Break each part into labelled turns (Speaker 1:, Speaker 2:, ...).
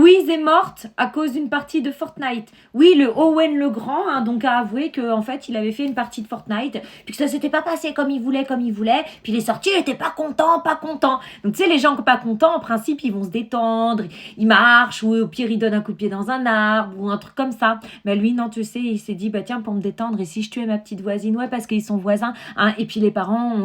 Speaker 1: Louise est morte à cause d'une partie de Fortnite. Oui, le Owen le Grand, hein, donc a avoué qu'en fait, il avait fait une partie de Fortnite, puis que ça s'était pas passé comme il voulait, puis il est sorti, il était pas content, pas content. Donc tu sais, les gens pas contents, en principe, ils vont se détendre, ils marchent, ou au pire, ils donnent un coup de pied dans un arbre, ou un truc comme ça. Mais lui, non, tu sais, il s'est dit, bah tiens, pour me détendre, et si je tuais ma petite voisine, ouais, parce qu'ils sont voisins, hein. Et puis les parents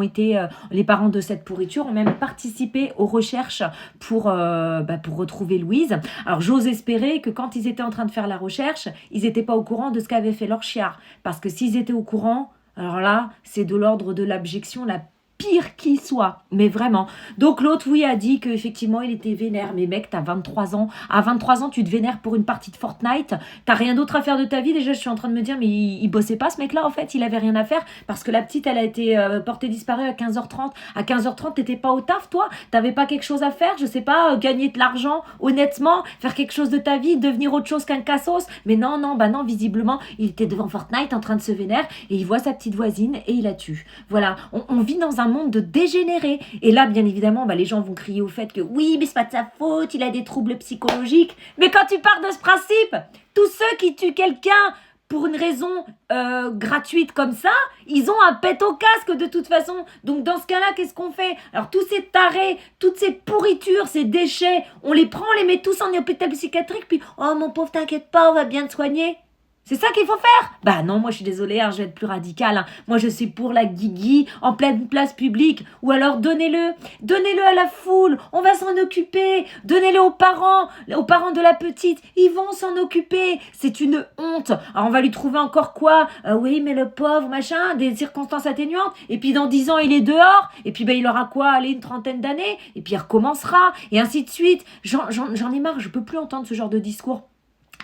Speaker 1: les parents de cette pourriture ont même participé aux recherches pour retrouver Louise. Alors j'ose espérer que quand ils étaient en train de faire la recherche, ils n'étaient pas au courant de ce qu'avait fait leur chiard. Parce que s'ils étaient au courant, alors là, c'est de l'ordre de l'abjection la pire qui soit, mais vraiment. Donc l'autre, oui, a dit qu'effectivement, il était vénère. Mais mec, t'as 23 ans. À 23 ans, tu te vénères pour une partie de Fortnite. T'as rien d'autre à faire de ta vie. Déjà, je suis en train de me dire, mais il bossait pas, ce mec-là, en fait. Il avait rien à faire parce que la petite, elle a été portée disparue à 15h30. À 15h30, t'étais pas au taf, toi? T'avais pas quelque chose à faire? Je sais pas, gagner de l'argent, honnêtement, faire quelque chose de ta vie, devenir autre chose qu'un cassos? Mais non, visiblement, il était devant Fortnite en train de se vénère et il voit sa petite voisine et il la tue. Voilà, on vit dans un monde de dégénérés. Et là, bien évidemment, les gens vont crier au fait que oui, mais c'est pas de sa faute, il a des troubles psychologiques. Mais quand tu pars de ce principe, tous ceux qui tuent quelqu'un pour une raison gratuite comme ça, ils ont un pet au casque de toute façon. Donc dans ce cas-là, qu'est-ce qu'on fait? Alors tous ces tarés, toutes ces pourritures, ces déchets, on les prend, on les met tous en hôpital psychiatrique, puis « Oh mon pauvre, t'inquiète pas, on va bien te soigner ». C'est ça qu'il faut faire? Bah non, moi je suis désolée, hein, je vais être plus radicale. Hein. Moi je suis pour la guigui en pleine place publique. Ou alors donnez-le à la foule, on va s'en occuper. Donnez-le aux parents de la petite, ils vont s'en occuper. C'est une honte. Alors on va lui trouver encore quoi? Oui, mais le pauvre, machin, des circonstances atténuantes. Et puis dans 10 ans, il est dehors. Et puis il aura quoi? Allez, une trentaine d'années. Et puis il recommencera. Et ainsi de suite. J'en ai marre, je peux plus entendre ce genre de discours.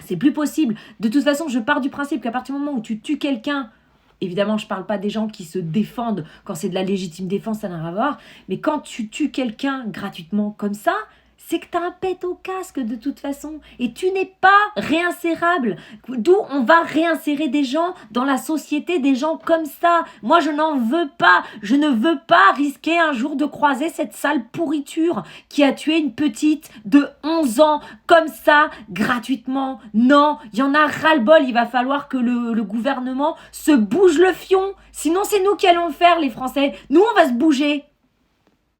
Speaker 1: C'est plus possible. De toute façon, je pars du principe qu'à partir du moment où tu tues quelqu'un, évidemment, je parle pas des gens qui se défendent quand c'est de la légitime défense, ça n'a rien à voir, mais quand tu tues quelqu'un gratuitement comme ça, c'est que tu as un pet au casque de toute façon et tu n'es pas réinsérable. D'où on va réinsérer des gens dans la société, des gens comme ça. Moi, je n'en veux pas. Je ne veux pas risquer un jour de croiser cette sale pourriture qui a tué une petite de 11 ans comme ça, gratuitement. Non, il y en a ras-le-bol. Il va falloir que le gouvernement se bouge le fion. Sinon, c'est nous qui allons le faire, les Français. Nous, on va se bouger.